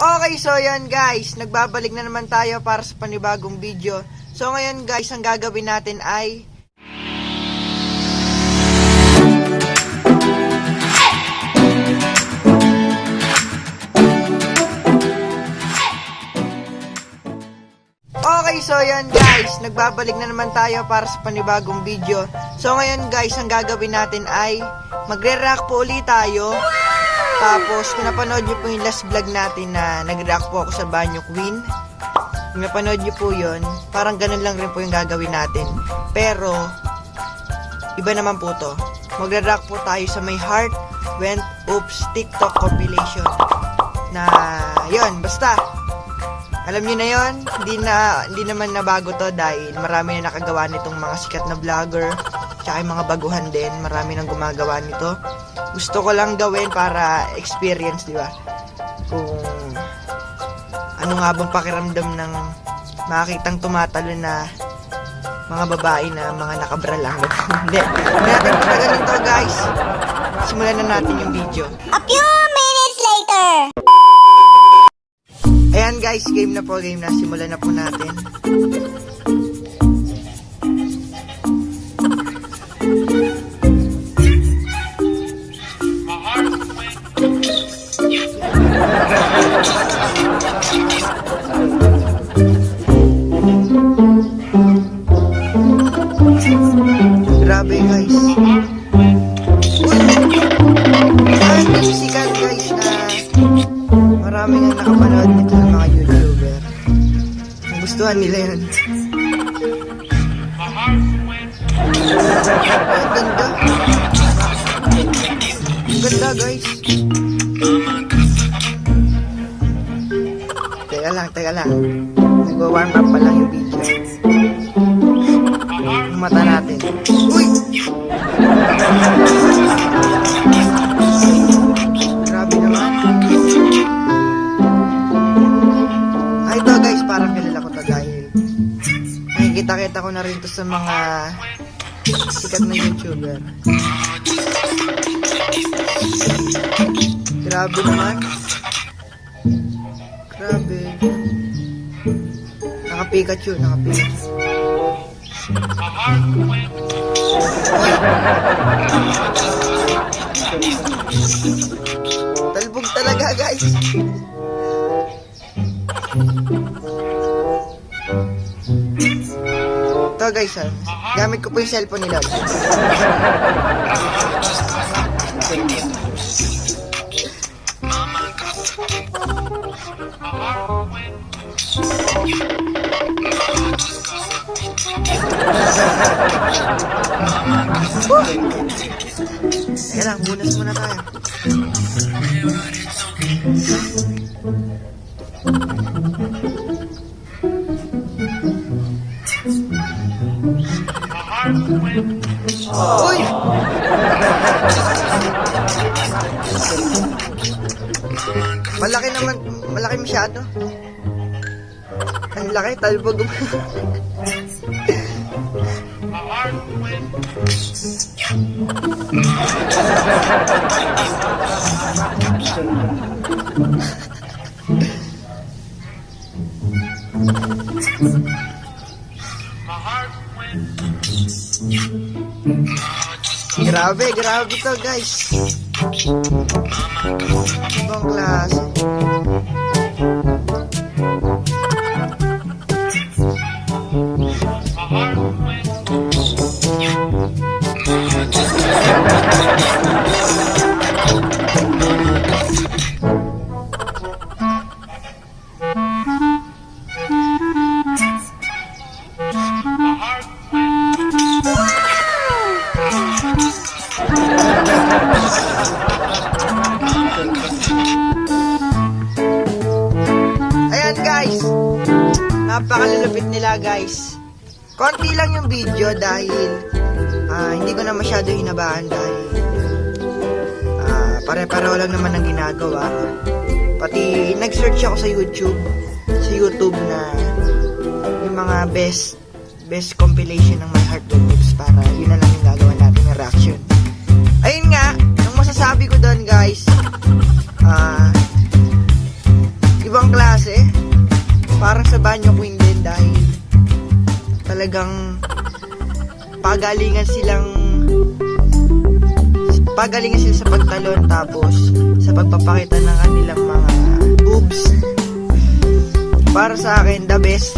Okay, so yan guys, nagbabalik na naman tayo para sa panibagong video. So ngayon guys, ang gagawin natin ay Okay, so yan guys, nagbabalik na naman tayo para sa panibagong video. So ngayon guys, ang gagawin natin ay magre-react po ulit tayo. Tapos, kung napanood nyo po yung last vlog natin na nag-react po ako sa Banyo Queen, kung napanood nyo po yun, parang ganun lang rin po yung gagawin natin. Pero, iba naman po to. Magre-react po tayo sa My Heart Went Oops TikTok compilation. Na, yun, basta. Alam nyo na yun, hindi naman nabago to dahil marami na nakagawa nitong mga sikat na vlogger, tsaka yung mga baguhan din, marami nang gumagawa nito. Gusto ko lang gawin para experience, di ba? Kung ano nga bang pakiramdam ng makitang tumatalo na mga babae na mga nakabra lang. Hindi. Natin patagal nito guys. Simulan na natin yung video. A few minutes later. Ayan guys, game na po, game na. Simulan na po natin. Grabe guys. Ayan, musical guys na maraming ang nakapanood nito ng mga YouTuber. Nagustuhan nila yun. Ang ganda. Ang ganda guys. Teka lang. Nag-warm up pa lang yung video. Yung mata natin. Uy! Grabe naman. Ay, ito guys, parang kilala ko to dahil nakikita-kita ko na rin to sa mga sikat na YouTuber. Grabe naman. Grabe. Naka-Pikachu. Talbog talaga guys. Ito guys, gamit ko po yung cellphone nila. Teka lang, bunas muna tayo. Uy! Malaki masyado. Ang laki, talbog. Grabe to guys. Ibang klase. Ayan guys, napakalulupit nila guys. Konti lang yung video dahil hindi ko na masyado hinabahan dahil pare-pareho lang naman ang ginagawa. Pati nag-search ako sa YouTube na yung mga best compilation ng My Heart Went Oops para yun na lang yung gagawa natin ng reaction. Ayun nga, ang masasabi ko doon guys, ibang klase. Parang sa banyo queen din dahil talagang pagalingan sila sa pagtalon tapos sa pagpapakita ng kanilang mga boobs. Para sa akin, the best.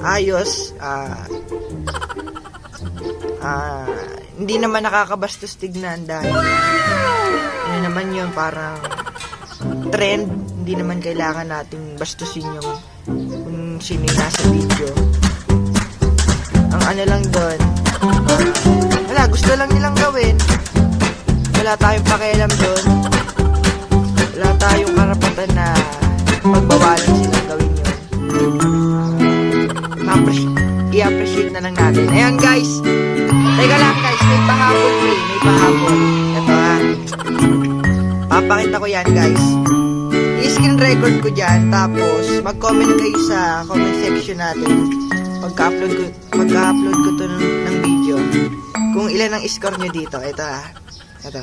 Ayos. Hindi naman nakakabastos tignan dahil ano naman yun, parang trend. Hindi naman kailangan nating bastusin yung kung sino yung nasa video. Ang ano lang doon, wala, gusto lang nilang gawin. Wala tayong pakialam doon. Wala tayong karapatan na magbawalan silang gawin yun. I-appreciate na lang natin. Ayan guys, teka lang guys, may pahabol eh. May pahabol. Ito ha. Papakita ko yan guys. I-screen record ko dyan. Tapos mag-comment kayo sa comment section natin. Pagka-upload ko to ng video. Kung ilan ang score nyo dito. Ito ha. Ito.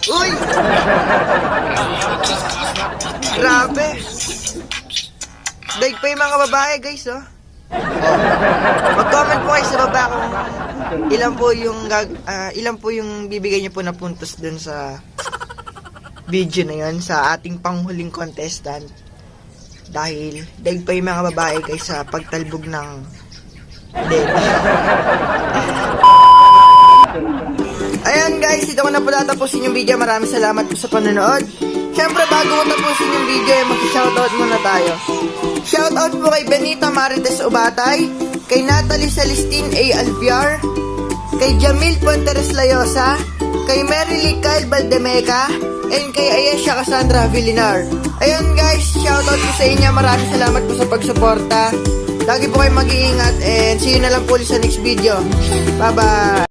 Uy! Grabe! Daig pa yung mga babae guys oh. Mag-comment po kayo sa baba kung ilan po yung bibigay niyo po na puntos dun sa video na yun sa ating panghuling contestant. Dahil daig pa yung mga babae guys sa pagtalbog ng dead. Ayan guys, dito ko na po tatapusin yung video. Maraming salamat po sa panonood. Siyempre bago ko tapusin yung video, mag-shoutout muna tayo. Shoutout po kay Benita Marites Ubatay, kay Natalie Celestine A. Alviar, kay Jamil Puenteres Layosa, kay Merily Kyle Baldemeca, and kay Ayesha Cassandra Villinar. Ayun guys, shoutout po sa inyo. Maraming salamat po sa pagsuporta. Lagi po kayo mag-iingat and see you na lang po ulit sa next video. Bye-bye!